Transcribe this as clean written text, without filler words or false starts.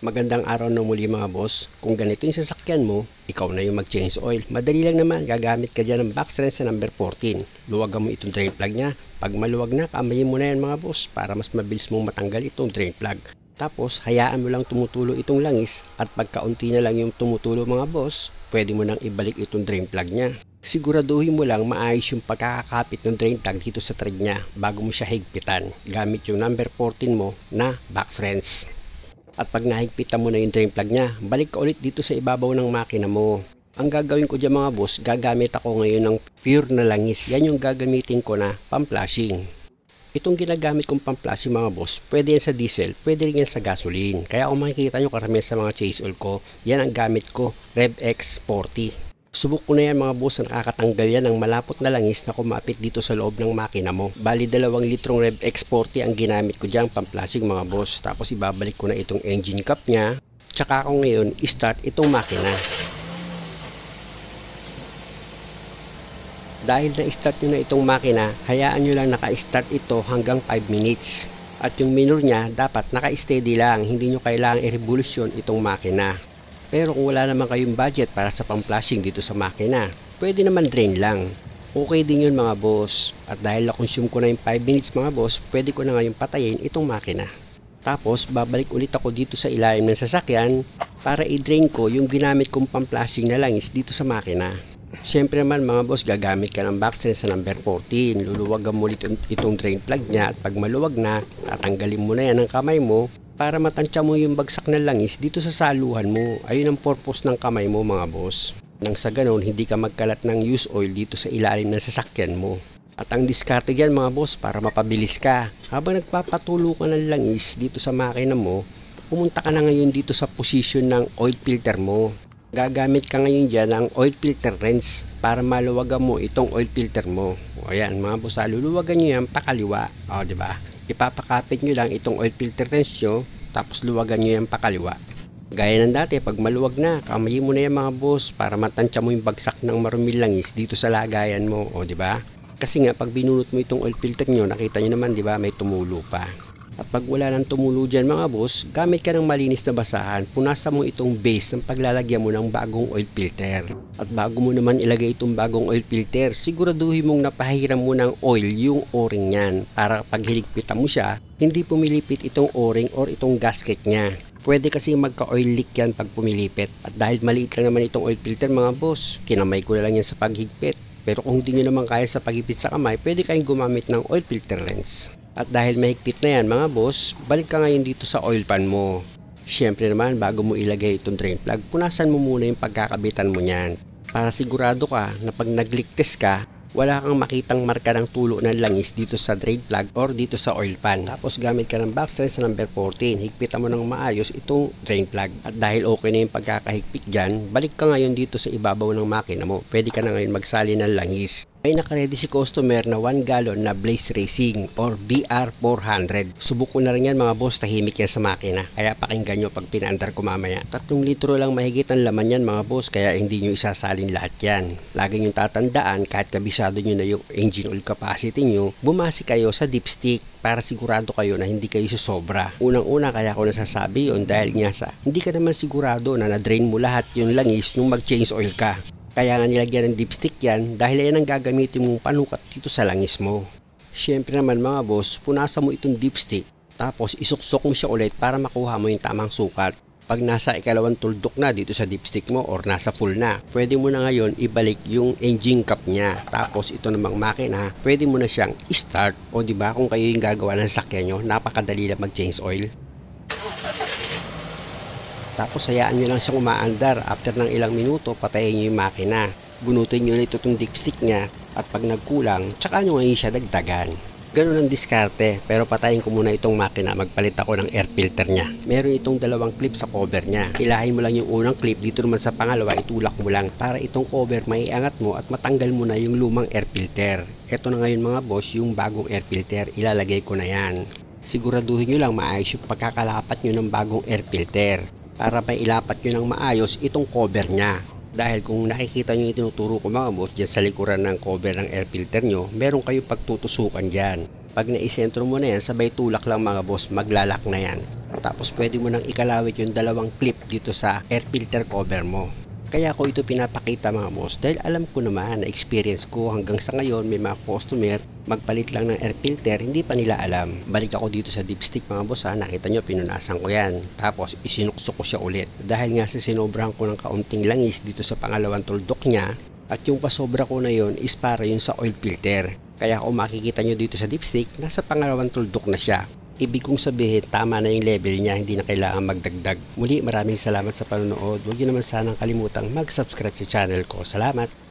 Magandang araw na muli mga boss. Kung ganito yung sasakyan mo, ikaw na yung mag-change oil. Madali lang naman, gagamit ka dyan ng box wrench sa number 14. Luwagan mo itong drain plug niya. Pag maluwag na, kamayin mo na yan mga boss para mas mabilis mong matanggal itong drain plug. Tapos, hayaan mo lang tumutulo itong langis at pagkaunti na lang yung tumutulo mga boss, pwede mo nang ibalik itong drain plug niya. Siguraduhin mo lang maayos yung pagkakakapit ng drain plug dito sa thread niya bago mo siya higpitan gamit yung number 14 mo na box wrench. At pag nahigpitan mo na yung drain plug niya, balik ka ulit dito sa ibabaw ng makina mo. Ang gagawin ko dyan mga boss, gagamit ako ngayon ng pure na langis. Yan yung gagamitin ko na pamflashing. Itong ginagamit kong pamflashing mga boss, pwede yan sa diesel, pwede rin yan sa gasoline. Kaya kung makikita nyo karamihan sa mga chase oil ko, yan ang gamit ko, Rev X 40. Subok ko na yan mga boss na nakakatanggal yan ng malapot na langis na kumapit dito sa loob ng makina mo. Bali 2 litrong Rev X40 ang ginamit ko dyan pamflashing mga boss. Tapos ibabalik ko na itong engine cap nya. Tsaka ako ngayon start itong makina. Dahil na-start nyo na itong makina, hayaan nyo lang naka-start ito hanggang 5 minutes. At yung minor nya dapat naka-steady lang, hindi nyo kailangang i-revolution itong makina. Pero kung wala naman kayong budget para sa pang-flashing dito sa makina, pwede naman drain lang. Okay din yun mga boss. At dahil na-consume ko na yung 5 minutes mga boss, pwede ko na ngayon patayin itong makina. Tapos babalik ulit ako dito sa ilalim ng sasakyan para i-drain ko yung ginamit kong pang-flashing na langis dito sa makina. Siyempre naman mga boss, gagamit ka ng box wrench sa number 14. Luluwagan mo ulit itong drain plug nya at pag maluwag na, tatanggalin mo na yan ng kamay mo para matansya mo yung bagsak ng langis dito sa saluhan mo. Ayun ang purpose ng kamay mo mga boss. Nang sa ganon, hindi ka magkalat ng used oil dito sa ilalim ng sasakyan mo. At ang diskarte dyan mga boss, para mapabilis ka. Habang nagpapatulo ka ng langis dito sa makina mo, pumunta ka na ngayon dito sa position ng oil filter mo. Gagamit ka ngayon dyan ng oil filter wrench para maluwagan mo itong oil filter mo. O ayan mga boss, luluwagan nyo yan pakaliwa. O diba? Ipapakapit nyo lang itong oil filter wrench nyo, tapos luwagan nyo yan pakaliwa. Gaya ng dati, pag maluwag na, kamayin mo na yan mga boss para matansya mo yung bagsak ng maruming langis dito sa lagayan mo. O diba? Kasi nga, pag binunot mo itong oil filter nyo, nakita nyo naman diba, may tumulo pa. At pag wala nang tumulo dyan mga boss, gamit ka ng malinis na basahan, punasan mo itong base ng paglalagyan mo ng bagong oil filter. At bago mo naman ilagay itong bagong oil filter, siguraduhin mong napahiram mo ng oil yung o-ring nyan para pag hiligpitan mo siya, hindi pumilipit itong o-ring or itong gasket nya. Pwede kasi magka-oil leak yan pag pumilipit. At dahil maliit lang naman itong oil filter mga boss, kinamay ko na lang yan sa paghigpit. Pero kung hindi nyo naman kaya sa paghigpit sa kamay, pwede kayong gumamit ng oil filter lens. At dahil mahigpit na yan mga boss, balik ka ngayon dito sa oil pan mo. Siyempre naman, bago mo ilagay itong drain plug, punasan mo muna yung pagkakabitan mo niyan. Para sigurado ka na pag nag-leak test ka, wala kang makitang marka ng tulo ng langis dito sa drain plug or dito sa oil pan. Tapos gamit ka ng box wrench sa number 14, higpitan mo ng maayos itong drain plug. At dahil okay na yung pagkakahigpit dyan, balik ka ngayon dito sa ibabaw ng makina mo. Pwede ka na ngayon magsali ng langis. May nakaredy si customer na 1 gallon na Blaze Racing or BR400. Subok ko na rin yan mga boss, tahimik yan sa makina. Kaya pakinggan nyo pag pinaandar ko mamaya. 3 litro lang mahigit ang laman yan mga boss, kaya hindi nyo isasalin lahat yan. Lagi nyo tatandaan, kahit kabisado nyo na yung engine oil capacity nyo, bumasi kayo sa dipstick para sigurado kayo na hindi kayo susobra. Unang-una kaya ko nasasabi yun dahil nga sa hindi ka naman sigurado na na-drain mo lahat yung langis nung mag-change oil ka. Kaya nga nilagyan ng dipstick yan dahil yan ang gagamitin mong panukat dito sa langis mo. Siyempre naman mga boss, punasan mo itong dipstick tapos isuksok mo siya ulit para makuha mo yung tamang sukat. Pag nasa ikalawang tuldok na dito sa dipstick mo or nasa full na, pwede mo na ngayon ibalik yung engine cap niya. Tapos ito namang makina, pwede mo na siyang start. O diba kung kayo yung gagawa ng sakyan nyo, napakadali lang mag-change oil. Tapos hayaan nyo lang siyang umaandar. After ng ilang minuto, patayin nyo yung makina. Bunutin nyo ulit itong dipstick niya at pag nagkulang, tsaka nyo ngayon siya dagdagan. Ganun ang diskarte, pero patayin ko muna itong makina, magpalit ako ng air filter niya. Meron itong 2 clip sa cover niya. Hilahin mo lang yung unang clip, dito naman sa pangalawa, itulak mo lang para itong cover maiangat mo at matanggal mo na yung lumang air filter. Ito na ngayon mga boss, yung bagong air filter, ilalagay ko na yan. Siguraduhin nyo lang maayos yung pagkakalapat nyo ng bagong air filter para may ilapat nyo ng maayos itong cover nya. Dahil kung nakikita nyo yung tinuturo ko mga boss dyan sa likuran ng cover ng air filter nyo, meron kayo pagtutusukan dyan. Pag naisentro mo na yan, sabay tulak lang mga boss, maglalak na yan. Tapos pwede mo nang ikalawit yung dalawang clip dito sa air filter cover mo. Kaya ko ito pinapakita mga boss dahil alam ko naman na experience ko hanggang sa ngayon may mga customer magpalit lang ng air filter hindi pa nila alam. Balik ako dito sa dipstick mga boss nakita nyo pinunasan ko yan. Tapos isinukso ko siya ulit. Dahil nga sa sinobrahan ko ng kaunting langis dito sa pangalawang tuldok niya at yung pasobra ko na yon is para yun sa oil filter. Kaya kung makikita nyo dito sa dipstick nasa pangalawang tuldok na siya. Ibig kong sabihin, tama na yung level niya, hindi na kailangan magdagdag. Muli, maraming salamat sa panonood. Huwag niyo naman sanang kalimutang mag-subscribe sa channel ko. Salamat!